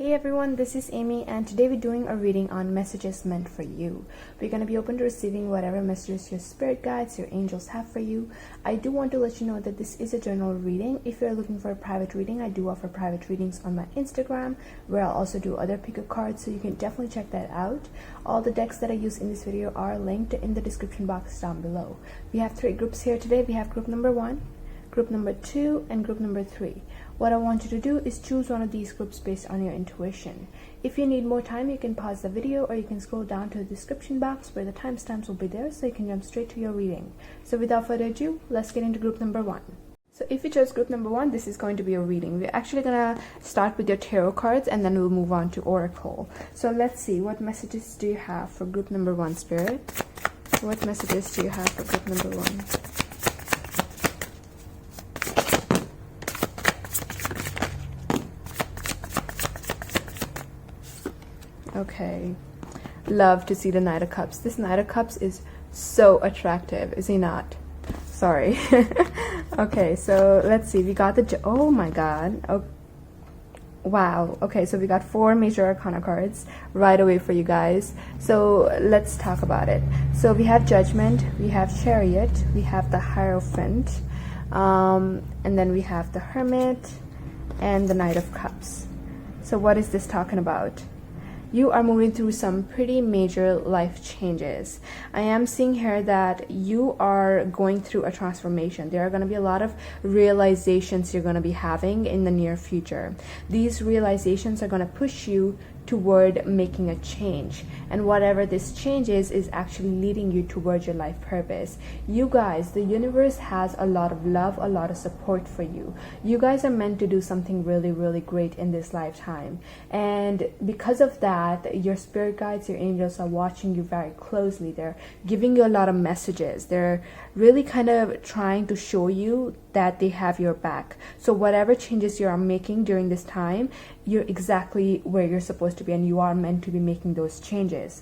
Hey everyone, this is Amy, and today we're doing a reading on messages meant for you. We're going to be open to receiving whatever messages your spirit guides, your angels have for you. I do want to let you know that this is a general reading. If you're looking for a private reading, I do offer private readings on my Instagram, where I'll also do other pick a cards, so you can definitely check that out. All the decks that I use in this video are linked in the description box down below. We have 3 groups here today. We have group number 1, group number 2, and group number 3. What I want you to do is choose one of these groups based on your intuition. If you need more time, you can pause the video, or you can scroll down to the description box where the timestamps will be there, so you can jump straight to your reading. So without further ado, let's get into group number 1. So if you chose group number 1, this is going to be a reading. We're actually gonna start with your tarot cards, and then we'll move on to oracle. So let's see, what messages do you have for group number 1, Spirit? What messages do you have for group number 1? Okay, love to see the Knight of Cups. This Knight of Cups is so attractive, is he not? Sorry. Okay, so let's see. We got the oh my god. Oh, wow. Okay, so we got 4 major arcana cards right away for you guys. So let's talk about it. So we have Judgment, we have Chariot, we have the Hierophant, and then we have the Hermit and the Knight of Cups. So what is this talking about? You are moving through some pretty major life changes. I am seeing here that you are going through a transformation. There are going to be a lot of realizations you're going to be having in the near future. These realizations are going to push you toward making a change, and whatever this change is actually leading you towards your life purpose. You guys, the universe has a lot of love, a lot of support for you. You guys are meant to do something really, really great in this lifetime, and because of that, your spirit guides, your angels are watching you very closely. They're giving you a lot of messages. They're really kind of trying to show you that they have your back. So whatever changes you are making during this time, you're exactly where you're supposed to be, and you are meant to be making those changes.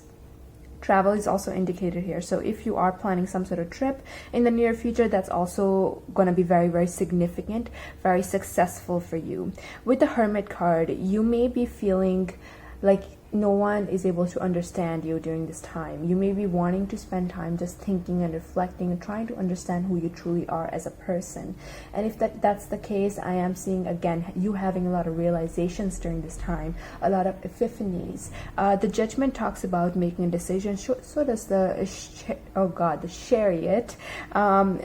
Travel is also indicated here. So if you are planning some sort of trip in the near future, that's also going to be very, very significant, very successful for you. With the Hermit card, you may be feeling like no one is able to understand you during this time. You may be wanting to spend time just thinking and reflecting and trying to understand who you truly are as a person. And if that's the case, I am seeing again you having a lot of realizations during this time, a lot of epiphanies. The Judgment talks about making a decision. So does the the Chariot.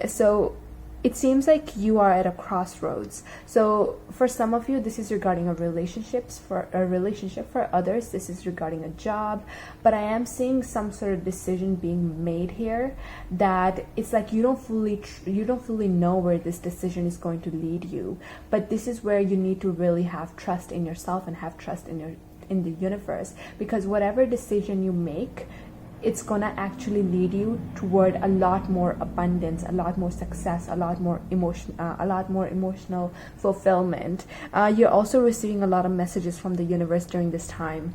So it seems like you are at a crossroads. So for some of you, this is regarding a relationship. For others, this is regarding a job. But I am seeing some sort of decision being made here that it's like you don't fully know where this decision is going to lead you. But this is where you need to really have trust in yourself and have trust in the universe, because whatever decision you make, it's gonna actually lead you toward a lot more abundance, a lot more success, a lot more emotional fulfillment. You're also receiving a lot of messages from the universe during this time.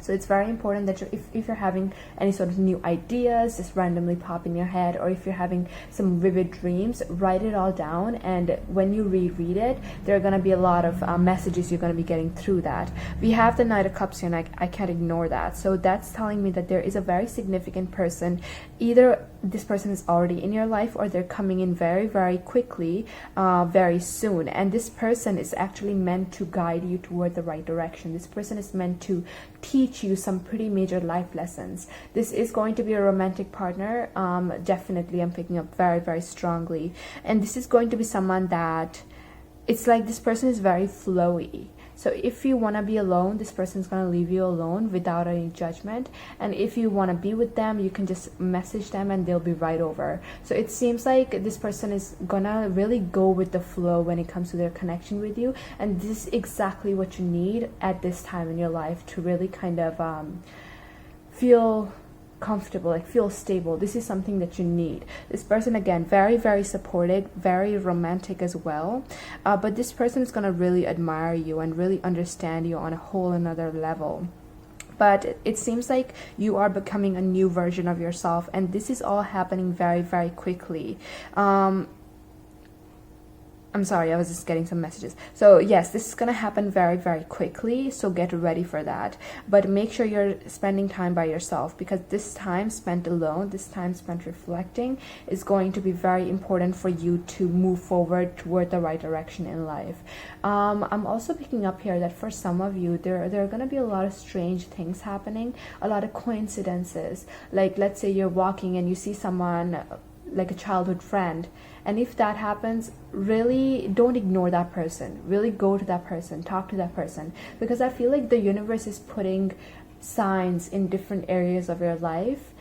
So it's very important that if you're having any sort of new ideas just randomly pop in your head, or if you're having some vivid dreams, write it all down, and when you reread it, there are going to be a lot of messages you're going to be getting through that. We have the Knight of Cups here, and I can't ignore that. So that's telling me that there is a very significant person. Either this person is already in your life, or they're coming in very, very quickly, very soon. And this person is actually meant to guide you toward the right direction. This person is meant to teach you some pretty major life lessons. This is going to be a romantic partner. Definitely, I'm picking up very, very strongly. And this is going to be someone that it's like this person is very flowy. So if you want to be alone, this person's going to leave you alone without any judgment. And if you want to be with them, you can just message them and they'll be right over. So it seems like this person is going to really go with the flow when it comes to their connection with you. And this is exactly what you need at this time in your life to really kind of feel comfortable, like feel stable. This is something that you need. This person, again, very, very supportive, very romantic as well, but this person is going to really admire you and really understand you on a whole another level. But it seems like you are becoming a new version of yourself, and this is all happening very, very quickly. I'm sorry, I was just getting some messages. So yes, this is going to happen very, very quickly. So get ready for that. But make sure you're spending time by yourself, because this time spent alone, this time spent reflecting, is going to be very important for you to move forward toward the right direction in life. I'm also picking up here that for some of you, there are going to be a lot of strange things happening, a lot of coincidences. Like, let's say you're walking and you see someone, like a childhood friend, and if that happens, really don't ignore that person. Really go to that person, talk to that person, because I feel like the universe is putting signs in different areas of your life,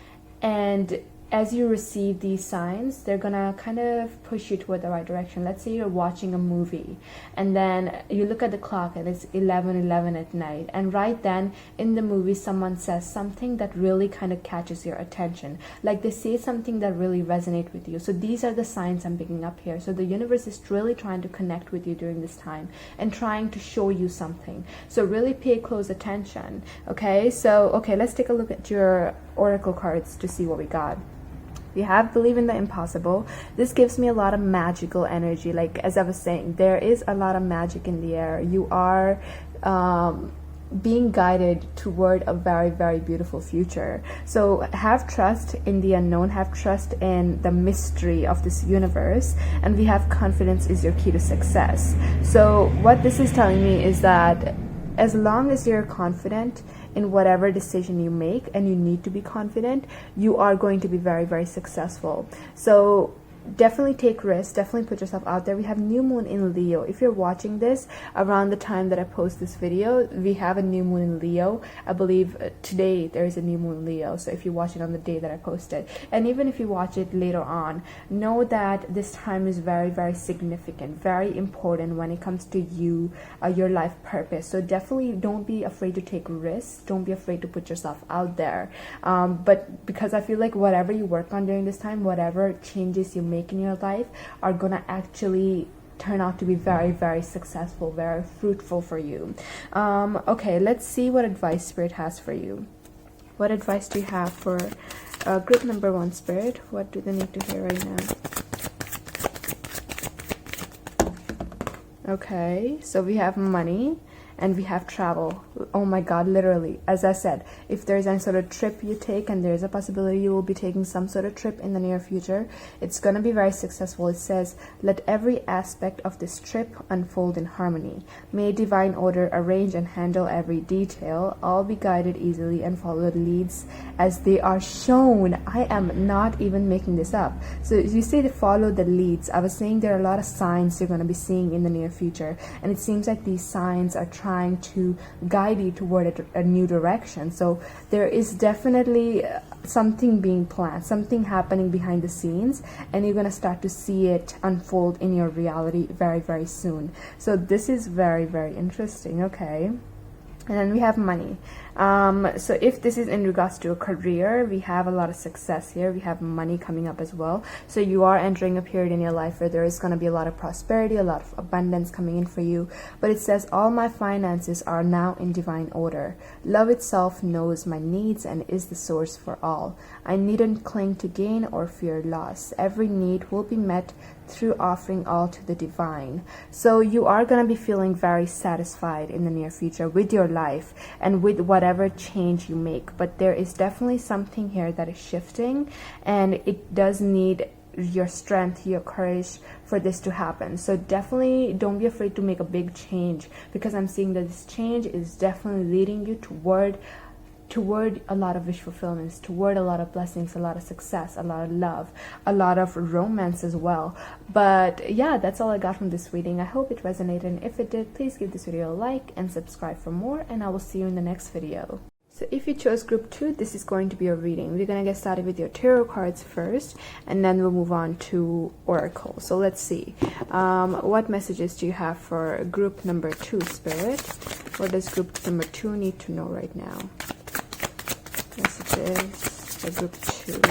and as you receive these signs, they're gonna kind of push you toward the right direction. Let's say you're watching a movie and then you look at the clock and it's 11:11 at night, and right then in the movie someone says something that really kind of catches your attention, like they say something that really resonates with you. So these are the signs I'm picking up here. So the universe is really trying to connect with you during this time and trying to show you something. So really pay close attention. Okay, so let's take a look at your oracle cards to see what we got. We have believe in the impossible. This gives me a lot of magical energy. Like, as I was saying, there is a lot of magic in the air. You are being guided toward a very, very beautiful future. So have trust in the unknown, have trust in the mystery of this universe, and we have confidence is your key to success. So what this is telling me is that as long as you're confident in whatever decision you make, and you need to be confident, you are going to be very, very successful. So definitely take risks, definitely put yourself out there. We have new moon in Leo. If you're watching this around the time that I post this video, we have a new moon in Leo. I believe today there is a new moon in Leo. So if you watch it on the day that I posted, and even if you watch it later on, know that this time is very, very significant, very important when it comes to you, your life purpose. So definitely don't be afraid to take risks, don't be afraid to put yourself out there, but because I feel like whatever you work on during this time, whatever changes you make in your life, are gonna actually turn out to be very, very successful, very fruitful for you. Okay, let's see what advice Spirit has for you. What advice do you have for group number 1, Spirit? What do they need to hear right now? Okay, so we have money and we have travel. Oh my God, literally, as I said, if there's any sort of trip you take, and there's a possibility you will be taking some sort of trip in the near future, it's going to be very successful. It says, let every aspect of this trip unfold in harmony. May divine order arrange and handle every detail. All be guided easily and follow the leads as they are shown. I am not even making this up. So you say to follow the leads. I was saying there are a lot of signs you're going to be seeing in the near future, and it seems like these signs are trying to guide you toward a new direction. So there is definitely something being planned, something happening behind the scenes, and you're going to start to see it unfold in your reality very, very soon. So this is very, very interesting. Okay, and then we have money. So if this is in regards to a career, we have a lot of success here. We have money coming up as well. So you are entering a period in your life where there is going to be a lot of prosperity, a lot of abundance coming in for you. But it says, all my finances are now in divine order. Love itself knows my needs and is the source for all. I needn't cling to gain or fear loss. Every need will be met through offering all to the divine. So you are going to be feeling very satisfied in the near future with your life and with whatever change you make. But there is definitely something here that is shifting, and it does need your strength, your courage for this to happen. So definitely don't be afraid to make a big change, because I'm seeing that this change is definitely leading you toward a lot of wish fulfillments, toward a lot of blessings, a lot of success, a lot of love, a lot of romance as well. But yeah, that's all I got from this reading. I hope it resonated, and if it did, please give this video a like and subscribe for more, and I will see you in the next video. So if you chose group 2, this is going to be a reading. We're going to get started with your tarot cards first, and then we'll move on to oracle. So let's see. What messages do you have for group number 2, Spirit? What does group number 2 need to know right now? Messages for group 2.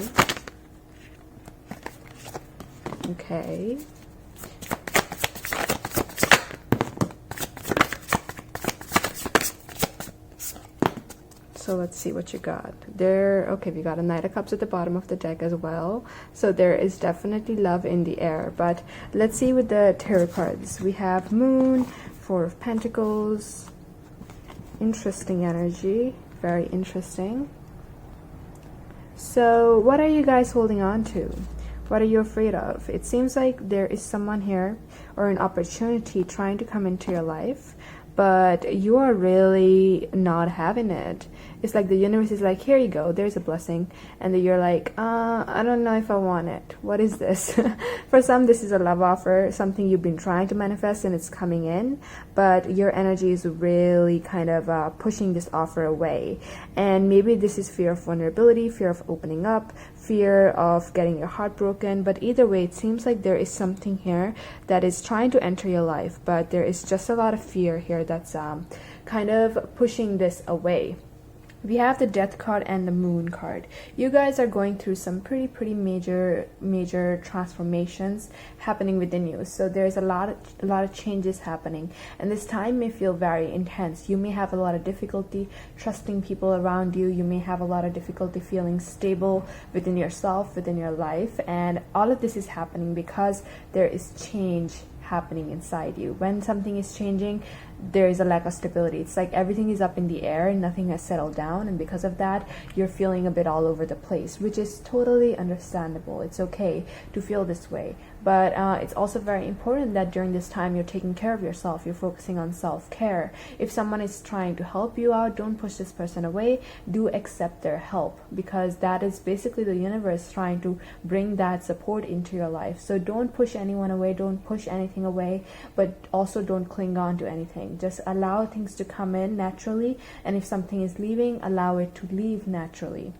Okay. So let's see what you got there. Okay, we got a Knight of Cups at the bottom of the deck as well. So there is definitely love in the air. But let's see with the tarot cards. We have Moon, Four of Pentacles. Interesting energy. Very interesting. So what are you guys holding on to? What are you afraid of? It seems like there is someone here or an opportunity trying to come into your life, but you are really not having it. It's like the universe is like, here you go, there's a blessing. And then you're like, I don't know if I want it. What is this? For some, this is a love offer, something you've been trying to manifest and it's coming in. But your energy is really kind of pushing this offer away. And maybe this is fear of vulnerability, fear of opening up, fear of getting your heart broken. But either way, it seems like there is something here that is trying to enter your life. But there is just a lot of fear here that's kind of pushing this away. We have the Death card and the Moon card. You guys are going through some pretty major transformations happening within you. So there's a lot of changes happening, and this time may feel very intense. You may have a lot of difficulty trusting people around you. You may have a lot of difficulty feeling stable within yourself, within your life, and all of this is happening because there is change happening inside you. When something is changing, there is a lack of stability. It's like everything is up in the air and nothing has settled down, and because of that you're feeling a bit all over the place, which is totally understandable. It's okay to feel this way, but it's also very important that during this time you're taking care of yourself. You're focusing on self-care. If someone is trying to help you out, don't push this person away. Do accept their help, because that is basically the universe trying to bring that support into your life. So don't push anyone away, don't push anything away, but also don't cling on to anything. Just allow things to come in naturally, and if something is leaving, allow it to leave naturally.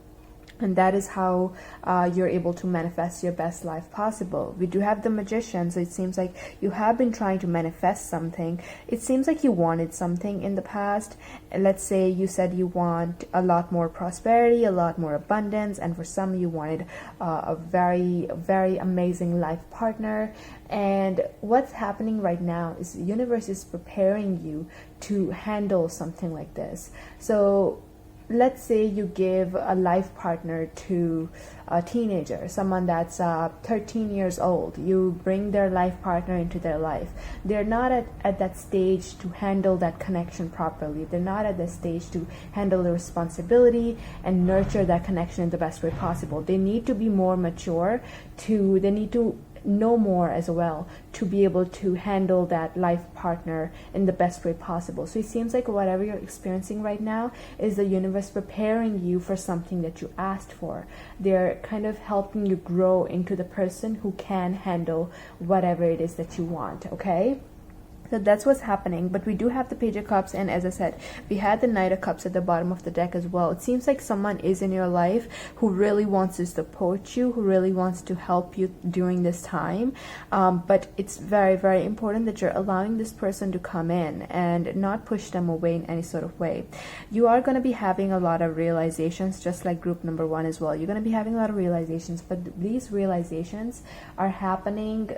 And that is how you're able to manifest your best life possible. We do have the Magician, so it seems like you have been trying to manifest something. It seems like you wanted something in the past. Let's say you said you want a lot more prosperity, a lot more abundance, and for some you wanted a very amazing life partner. And what's happening right now is the universe is preparing you to handle something like this. So let's say you give a life partner to a teenager, someone that's 13 years old. You bring their life partner into their life. They're not at that stage to handle that connection properly. They're not at the stage to handle the responsibility and nurture that connection in the best way possible. They need to be more mature. They need to know more as well to be able to handle that life partner in the best way possible. So it seems like whatever you're experiencing right now is the universe preparing you for something that you asked for. They're kind of helping you grow into the person who can handle whatever it is that you want, okay? So that's what's happening. But we do have the Page of Cups, and as I said, we had the Knight of Cups at the bottom of the deck as well. It seems like someone is in your life who really wants to support you, who really wants to help you during this time. But it's very important that you're allowing this person to come in and not push them away in any sort of way. You are going to be having a lot of realizations, just like group number 1 as well. You're going to be having a lot of realizations, but these realizations are happening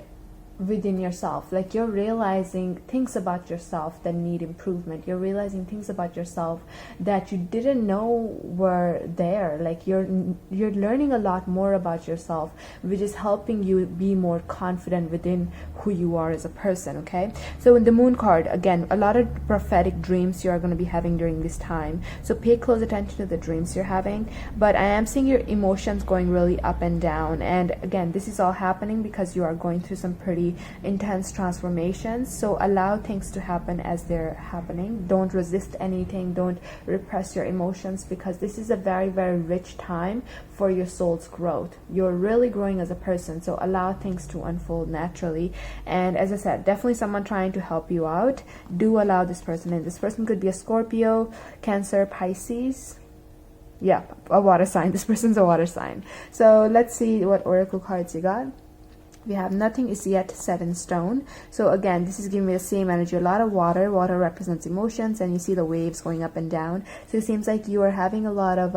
within yourself. Like you're realizing things about yourself that need improvement. You're realizing things about yourself that you didn't know were there. Like you're learning a lot more about yourself, which is helping you be more confident within who you are as a person, okay? So in the Moon card, again, a lot of prophetic dreams you are going to be having during this time. So pay close attention to the dreams you're having. But I am seeing your emotions going really up and down. And again, this is all happening because you are going through some pretty intense transformations. So allow things to happen as they're happening. Don't resist anything. Don't repress your emotions, because this is a very rich time for your soul's growth. You're really growing as a person, so allow things to unfold naturally. And as I said, definitely someone trying to help you out. Do allow this person in. This person could be a Scorpio, Cancer, Pisces. Yeah, a water sign. This person's a water sign. So let's see what oracle cards you got. We have nothing is yet set in stone. So again, this is giving me the same energy. A lot of water. Water represents emotions, and you see the waves going up and down. So it seems like you are having a lot of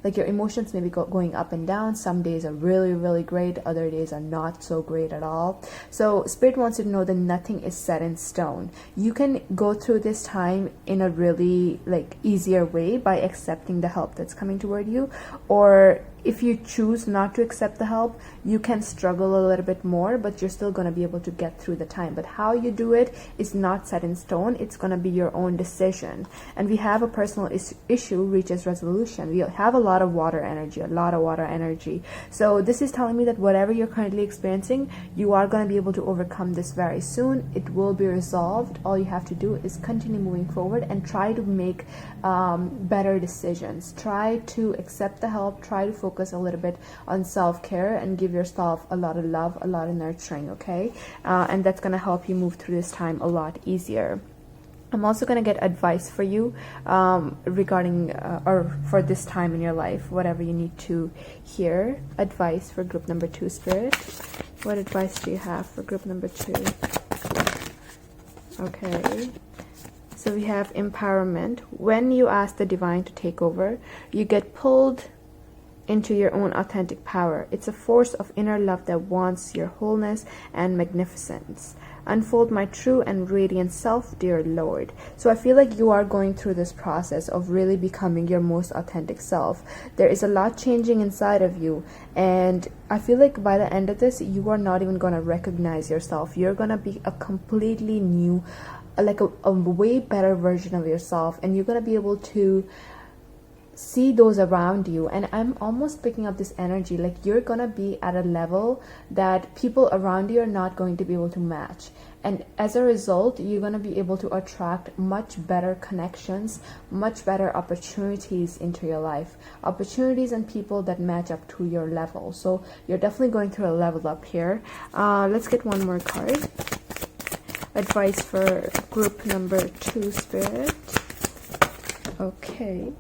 like your emotions maybe going up and down. Some days are really, really great. Other days are not so great at all. So Spirit wants you to know that nothing is set in stone. You can go through this time in a really like easier way by accepting the help that's coming toward you. Or if you choose not to accept the help, you can struggle a little bit more, but you're still going to be able to get through the time. But how you do it is not set in stone. It's going to be your own decision. And we have a personal issue reaches resolution. We have a lot of water energy, So this is telling me that whatever you're currently experiencing, you are going to be able to overcome this very soon. It will be resolved. All you have to do is continue moving forward and try to make better decisions. Try to accept the help. Try to focus a little bit on self-care and give yourself a lot of love, a lot of nurturing, okay? And that's going to help you move through this time a lot easier. I'm also going to get advice for you regarding or for this time in your life, whatever you need to hear. Advice for group number 2, Spirit. What advice do you have for group number 2? Okay. So we have empowerment. When you ask the divine to take over, you get pulled into your own authentic power. It's a force of inner love that wants your wholeness and magnificence. Unfold my true and radiant self, dear Lord. So I feel like you are going through this process of really becoming your most authentic self. There is a lot changing inside of you, and I feel like by the end of this, you are not even going to recognize yourself. You're going to be a completely new, like a way better version of yourself, and you're going to be able to see those around you. And I'm almost picking up this energy like you're gonna be at a level that people around you are not going to be able to match, and as a result you're going to be able to attract much better connections, much better opportunities into your life, opportunities and people that match up to your level. So you're definitely going through a level up here. Let's get one more card. Advice for group number 2, Spirit. Okay.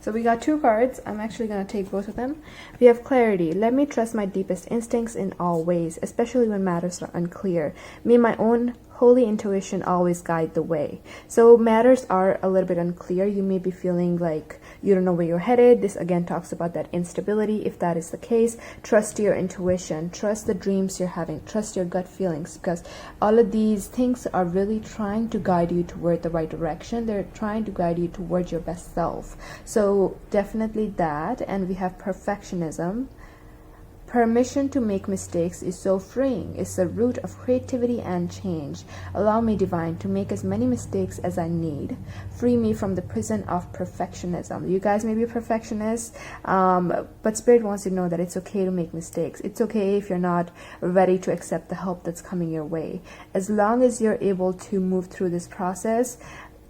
So we got 2 cards. I'm actually going to take both of them. We have clarity. Let me trust my deepest instincts in all ways, especially when matters are unclear. May my own holy intuition always guide the way. So matters are a little bit unclear. You may be feeling like you don't know where you're headed. This again talks about that instability. If that is the case, trust your intuition, trust the dreams you're having, trust your gut feelings, because all of these things are really trying to guide you toward the right direction. They're trying to guide you towards your best self. So definitely that. And we have perfectionism. Permission to make mistakes is so freeing. It's the root of creativity and change. Allow me, divine, to make as many mistakes as I need. Free me from the prison of perfectionism. You guys may be perfectionists, but Spirit wants you to know that it's okay to make mistakes. It's okay if you're not ready to accept the help that's coming your way. As long as you're able to move through this process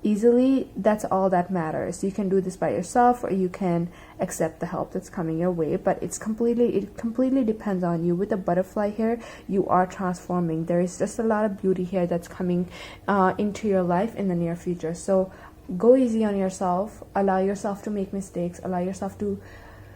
easily, that's all that matters. You can do this by yourself, or you can accept the help that's coming your way, but it completely depends on you. With the butterfly here, you are transforming. There is just a lot of beauty here that's coming into your life in the near future. So go easy on yourself. Allow yourself to make mistakes. Allow yourself to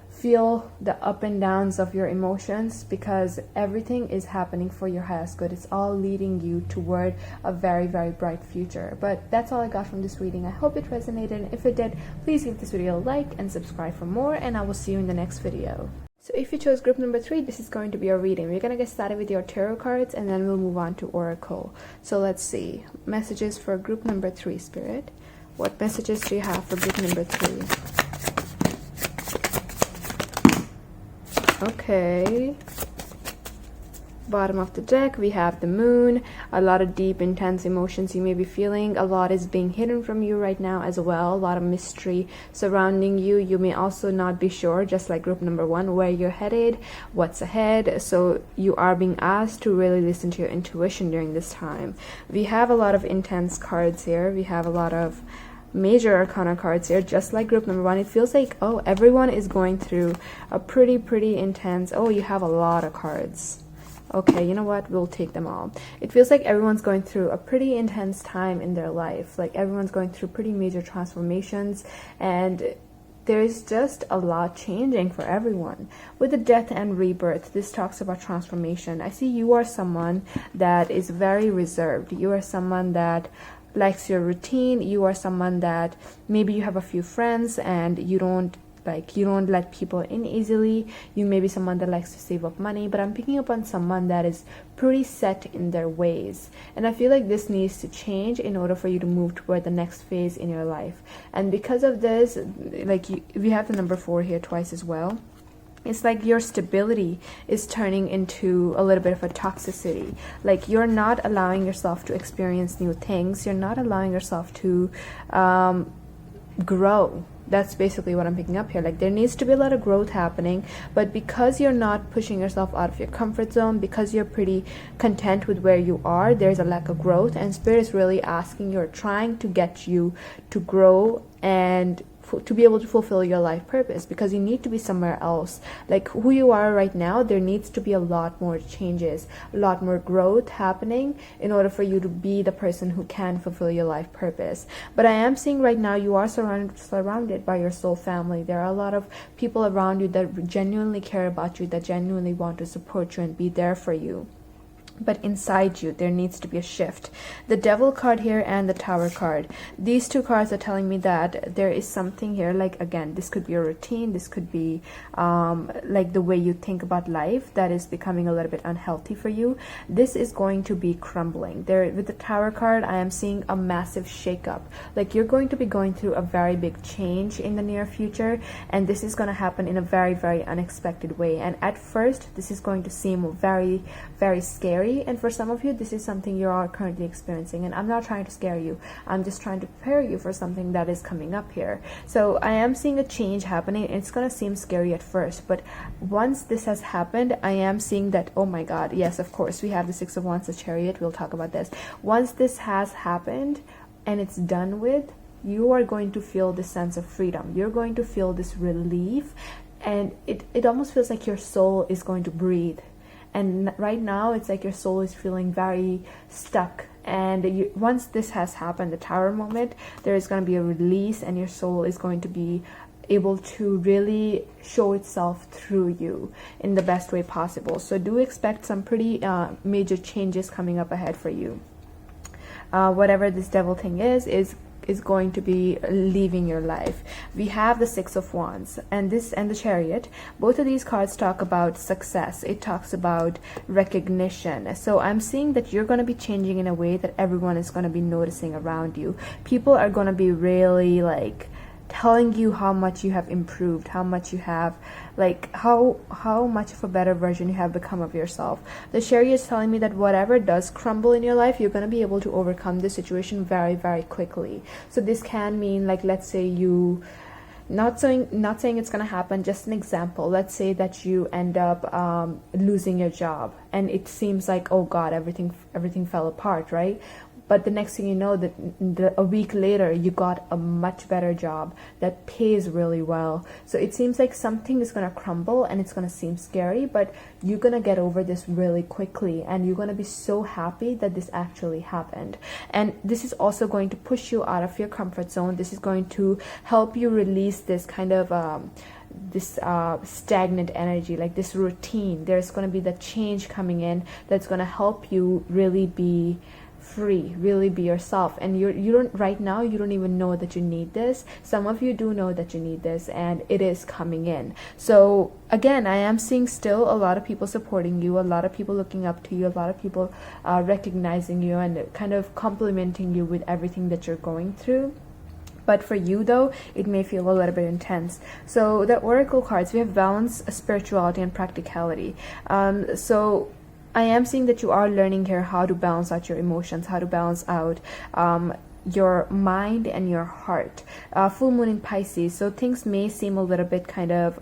feel the up and downs of your emotions, because everything is happening for your highest good. It's all leading you toward a very, very bright future. But that's all I got from this reading. I hope it resonated, and if it did, please give this video a like and subscribe for more, and I will see you in the next video. So if you chose group number 3, this is going to be your reading. We're going to get started with your tarot cards, and then we'll move on to Oracle. So let's see. Messages for group number 3, Spirit. What messages do you have for group number 3? Okay, bottom of the deck, we have the moon. A lot of deep, intense emotions you may be feeling. A lot is being hidden from you right now as well. A lot of mystery surrounding you. You may also not be sure, just like group number 1, where you're headed, what's ahead. So you are being asked to really listen to your intuition during this time. We have a lot of intense cards here. We have a lot of major arcana cards here, just like group number 1. It feels like, oh, everyone is going through a pretty intense, oh, you have a lot of cards. Okay, you know what, we'll take them all. It feels like everyone's going through a pretty intense time in their life. Like everyone's going through pretty major transformations, and there is just a lot changing for everyone. With the death and rebirth, this talks about transformation. I see you are someone that is very reserved. You are someone that likes your routine. You are someone that maybe you have a few friends and you don't let people in easily. You may be someone that likes to save up money, but I'm picking up on someone that is pretty set in their ways. And I feel like this needs to change in order for you to move toward the next phase in your life. And because of this, we have the number 4 here twice as well. It's like your stability is turning into a little bit of a toxicity. Like you're not allowing yourself to experience new things. You're not allowing yourself to grow. That's basically what I'm picking up here. Like there needs to be a lot of growth happening, but because you're not pushing yourself out of your comfort zone, because you're pretty content with where you are, there's a lack of growth, and Spirit is really asking you or trying to get you to grow and to be able to fulfill your life purpose, because you need to be somewhere else. Like who you are right now, there needs to be a lot more changes, a lot more growth happening in order for you to be the person who can fulfill your life purpose. But I am seeing right now you are surrounded by your soul family. There are a lot of people around you that genuinely care about you, that genuinely want to support you and be there for you. But inside you, there needs to be a shift. The Devil card here and the Tower card. These two cards are telling me that there is something here. Like, again, this could be a routine. This could be like the way you think about life that is becoming a little bit unhealthy for you. This is going to be crumbling. There, with the Tower card, I am seeing a massive shakeup. Like you're going to be going through a very big change in the near future. And this is going to happen in a very, very unexpected way. And at first, this is going to seem very, very scary. And for some of you, this is something you are currently experiencing. And I'm not trying to scare you. I'm just trying to prepare you for something that is coming up here. So I am seeing a change happening. It's going to seem scary at first. But once this has happened, I am seeing that, oh my God, yes, of course, we have the 6 of Wands, the Chariot. We'll talk about this. Once this has happened and it's done with, you are going to feel this sense of freedom. You're going to feel this relief. And it almost feels like your soul is going to breathe. And right now, it's like your soul is feeling very stuck. And once this has happened, the Tower moment, there is going to be a release, and your soul is going to be able to really show itself through you in the best way possible. So do expect some pretty major changes coming up ahead for you. Whatever this devil thing is going to be leaving your life. We have the 6 of Wands and the Chariot. Both of these cards talk about success. It talks about recognition. So I'm seeing that you're going to be changing in a way that everyone is going to be noticing around you. People are going to be really like telling you how much you have improved, how much you have, like how much of a better version you have become of yourself. The Chariot is telling me that whatever does crumble in your life, you're going to be able to overcome this situation very, very quickly. So this can mean, like, let's say you, not saying it's going to happen, just an example. Let's say that you end up losing your job and it seems like, oh God, everything fell apart, right? But the next thing you know, that a week later, you got a much better job that pays really well. So it seems like something is going to crumble and it's going to seem scary, but you're going to get over this really quickly. And you're going to be so happy that this actually happened. And this is also going to push you out of your comfort zone. This is going to help you release this kind of stagnant energy, like this routine. There's going to be the change coming in that's going to help you really be free, really be yourself. And you don't right now, you don't even know that you need this. Some of you do know that you need this, and it is coming in. So again, I am seeing still a lot of people supporting you, a lot of people looking up to you, a lot of people recognizing you and kind of complimenting you with everything that you're going through. But for you, though, it may feel a little bit intense. So the Oracle cards, we have balance, spirituality, and practicality. So I am seeing that you are learning here how to balance out your emotions, how to balance out your mind and your heart. Full moon in Pisces, so things may seem a little bit kind of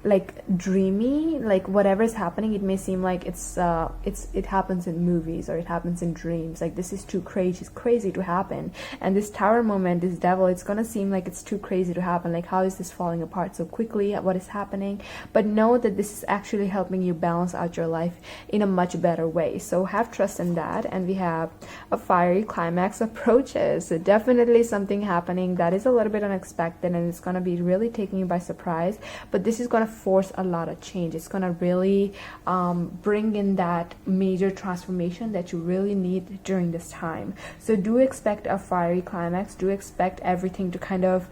like dreamy, like whatever is happening, it may seem like it happens in movies or it happens in dreams, like this is too crazy to happen. And this Tower moment, this Devil, it's gonna seem like it's too crazy to happen, like how is this falling apart so quickly, what is happening? But know that this is actually helping you balance out your life in a much better way, so have trust in that. And we have a fiery climax approaches, so definitely something happening that is a little bit unexpected, and it's gonna be really taking you by surprise, but this is gonna force a lot of change. It's gonna really bring in that major transformation that you really need during this time. So do expect a fiery climax, do expect everything to kind of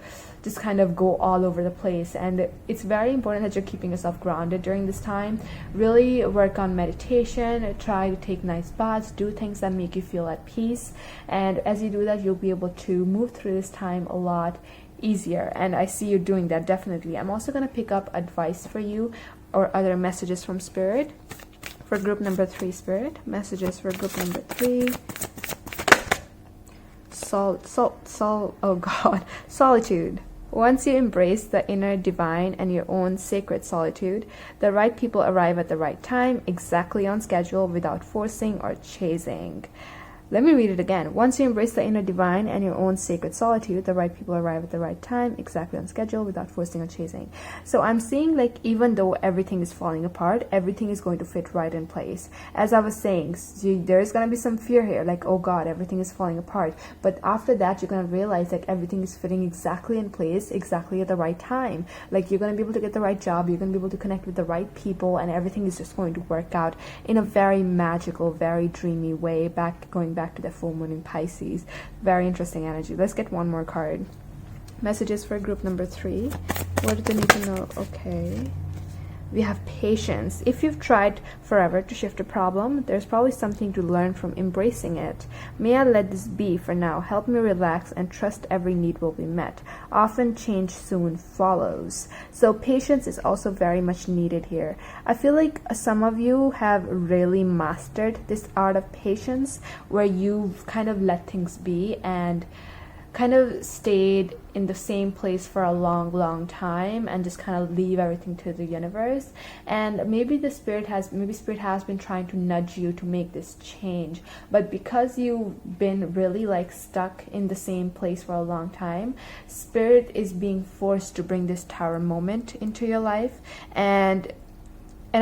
go all over the place. And it's very important that you're keeping yourself grounded during this time. Really work on meditation, try to take nice baths, do things that make you feel at peace, and as you do that, you'll be able to move through this time a lot easier. And I see you doing that, definitely. I'm also going to pick up advice for you or other messages from Spirit for group number 3. Spirit messages for group number 3. Solitude. Once you embrace the inner divine and your own sacred solitude, the right people arrive at the right time, exactly on schedule, without forcing or chasing. Let me read it again. Once you embrace the inner divine and your own sacred solitude, the right people arrive at the right time, exactly on schedule, without forcing or chasing. So I'm seeing like even though everything is falling apart, everything is going to fit right in place. As I was saying, there's going to be some fear here, like, oh God, everything is falling apart. But after that, you're going to realize like everything is fitting exactly in place, exactly at the right time. Like you're going to be able to get the right job, you're going to be able to connect with the right people, and everything is just going to work out in a very magical, very dreamy way, going back to the full moon in Pisces. Very interesting energy. Let's get one more card. Messages for group number 3. What do they need to know? Okay. We have patience. If you've tried forever to shift a problem, there's probably something to learn from embracing it. May I let this be for now. Help me relax and trust every need will be met. Often change soon follows. So patience is also very much needed here. I feel like some of you have really mastered this art of patience, where you've kind of let things be and kind of stayed in the same place for a long time and just kind of leave everything to the universe. And maybe spirit has been trying to nudge you to make this change, but because you've been really like stuck in the same place for a long time, Spirit is being forced to bring this Tower moment into your life. And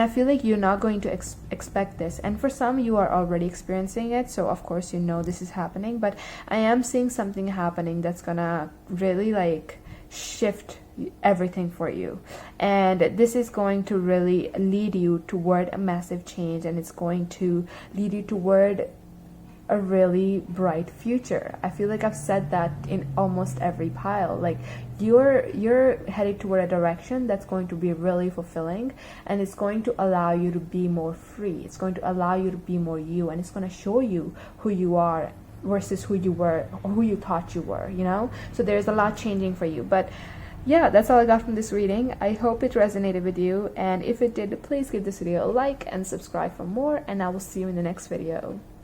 I feel like you're not going to expect this. And for some, you are already experiencing it. So, of course, you know this is happening. But I am seeing something happening that's going to really, like, shift everything for you. And this is going to really lead you toward a massive change. And it's going to lead you toward a really bright future. I feel like I've said that in almost every pile. Like you're headed toward a direction that's going to be really fulfilling, and it's going to allow you to be more free. It's going to allow you to be more you, and it's going to show you who you are versus who you were, or who you thought you were, you know? So there's a lot changing for you. But yeah, that's all I got from this reading. I hope it resonated with you, and if it did, please give this video a like and subscribe for more, and I will see you in the next video.